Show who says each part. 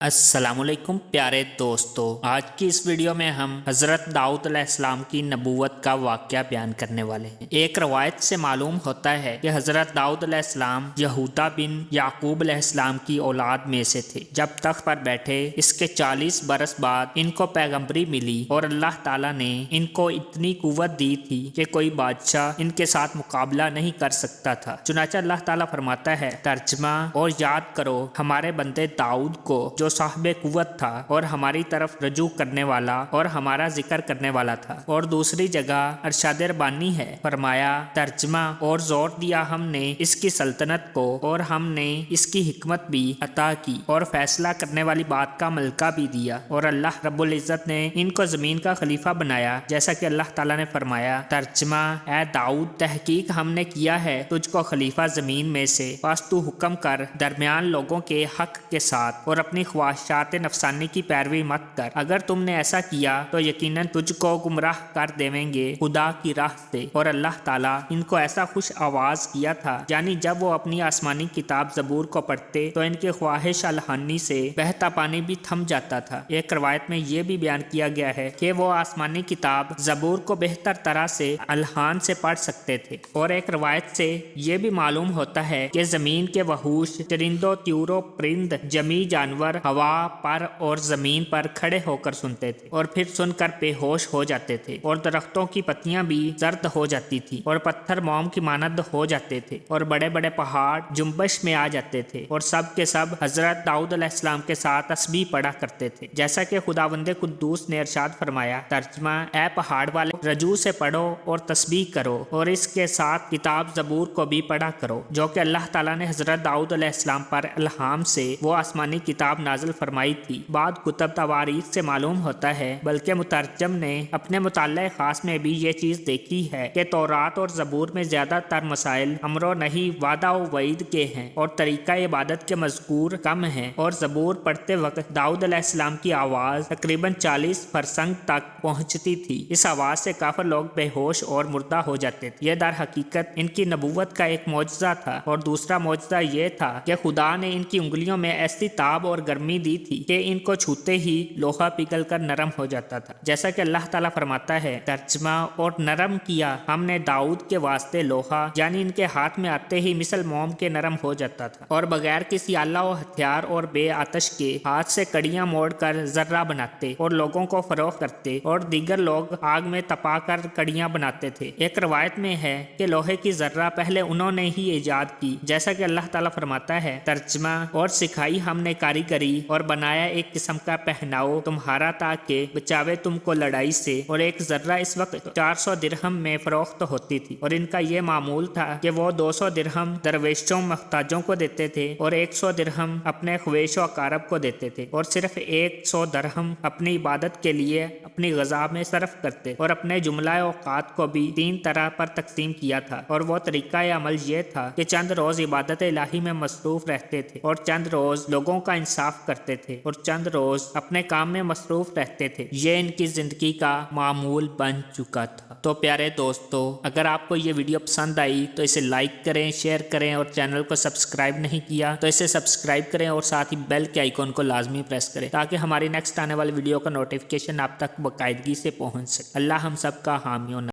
Speaker 1: अस्सलाम वालेकुम प्यारे दोस्तों, आज की इस वीडियो में हम हज़रत दाऊद अलैहिस्सलाम की नबूवत का वाक़या बयान करने वाले हैं। एक रवायत से मालूम होता है कि हज़रत दाऊद अलैहिस्सलाम यहूदा बिन याकूब अलैहिस्सलाम की औलाद में से थे। जब तख्त पर बैठे इसके 40 बरस बाद इनको पैगम्बरी मिली और अल्लाह ताला ने इनको इतनी कुव्वत दी थी कि कोई बादशाह इनके साथ मुकाबला नहीं कर सकता था। चुनांचे अल्लाह ताला फरमाता है, तर्जमा और याद करो हमारे बंदे दाऊद को जो साहिब कुव्वत था और हमारी तरफ रजू करने वाला और हमारा जिक्र करने वाला था। और दूसरी जगह अरशाद रब्बानी है, फरमाया तर्जमा और जोर दिया हमने इसकी सल्तनत को और हमने इसकी हिकमत भी अता की और फैसला करने वाली बात का मलका भी दिया। और अल्लाह रब्बुल इज्जत ने इनको जमीन का खलीफा बनाया, जैसा कि अल्लाह ताला ने फरमाया, तर्जमा ए दाऊद तहकीक हमने किया है तुझको खलीफा जमीन में से, बस तू हुक्म कर दरमियान लोगों के हक के साथ और अपनी ख्वाहिशात नफसानी की पैरवी मत कर। अगर तुमने ऐसा किया तो यकीनन तुझको गुमराह कर देवेंगे खुदा की राह से। और अल्लाह ताला इनको ऐसा खुश आवाज किया था, यानी जब वो अपनी आसमानी किताब जबूर को पढ़ते तो इनके ख्वाहिश अलहानी से बहता पानी भी थम जाता था। एक रवायत में ये भी बयान किया गया है कि वो आसमानी किताब जबूर को बेहतर तरह से अलहान से पढ़ सकते थे। और एक रवायत से ये भी मालूम होता है कि जमीन के वहूश चरिंदों त्यूरों परिंद जमी जानवर हवा पर और जमीन पर खड़े होकर सुनते थे और फिर सुनकर बेहोश हो जाते थे। और दरख्तों की पत्तियां भी जर्द हो जाती थी और पत्थर मोम की मानद हो जाते थे और बड़े बड़े पहाड़ जुम्बश में आ जाते थे। और सब के सब हजरत दाऊद अलैहिस्सलाम के साथ तस्बीह पढ़ा करते थे, जैसा कि खुदावंदे कुद्दूस ने इरशाद फरमाया, तर्जमा ए पहाड़ वाले रजू से पढ़ो और तस्बीह करो और इसके साथ किताब जबूर को भी पढ़ा करो, जो कि अल्लाह ताला ने हजरत दाऊद अलैहिस्सलाम पर इल्हाम से वो आसमानी किताब नाजिल फरमाई थी। बाद कुतब तवारीख से मालूम होता है, बल्कि मुतरजम ने अपने मुताल्ले खास में भी ये चीज देखी है कि तौरात और जबूर में ज्यादातर मसाइल अमरो नहीं वादा व वईद के हैं और तरीका इबादत के मज़कूर कम है। और जबूर पढ़ते वक्त दाऊद अलैहिस्सलाम की आवाज तकरीबन 40 फरसंग तक पहुंचती थी। इस आवाज से काफी लोग बेहोश और मुर्दा हो जाते थे। यह दर हकीकत इनकी नबूवत का एक मौजज़ा था। और दूसरा मौजज़ा ये था कि खुदा ने इनकी उंगलियों में ऐसी ताब और गर्मी दी थी कि इनको छूते ही लोहा पिघल कर नरम हो जाता था, जैसा कि अल्लाह ताला फरमाता है, तर्जमा और नरम किया हमने दाऊद के वास्ते लोहा, यानी इनके हाथ में आते ही मिसल मोम के नरम हो जाता था और बगैर किसी आला व हथियार और बे आतश के हाथ से कड़ियां मोड़ कर जर्रा बनाते और लोगों को फरोख करते और दीगर लोग आग में तपा कर कड़ियां बनाते थे। एक रवायत में है कि लोहे की जर्रा पहले उन्होंने ही ईजाद की, जैसा कि अल्लाह ताला फरमाता है, तर्जमा और सिखाई हमने कारीगरी और बनाया एक किस्म का पहनाओ तुम्हारा ताकि बचावे तुमको लड़ाई से। और एक जर्रा इस वक्त 400 दिरहम में फरोख्त होती थी। और इनका ये मामूल था कि वो 200 दिरहम दरवेशों मुहताजों को देते थे और 100 दिरहम अपने ख्वेश व अकारब को देते थे और सिर्फ 100 दिरहम अपनी इबादत के लिए अपनी गजा में सर्फ करते और अपने जुमला औकात को भी 3 तरह पर तकसीम किया था। और वो तरीका अमल ये था कि चंद रोज इबादत इलाही में मसरूफ रहते थे और चंद रोज लोगों का इंसाफ करते थे और चंद रोज अपने काम में मसरूफ रहते थे। ये इनकी जिंदगी का मामूल बन चुका था। तो प्यारे दोस्तों, अगर आपको ये वीडियो पसंद आई तो इसे लाइक करें, शेयर करें और चैनल को सब्सक्राइब नहीं किया तो इसे सब्सक्राइब करें और साथ ही बेल के आइकॉन को लाजमी प्रेस करें ताकि हमारी नेक्स्ट आने वाली वीडियो का नोटिफिकेशन आप तक बाकायदगी से पहुंच सके। अल्लाह हम सब का हामी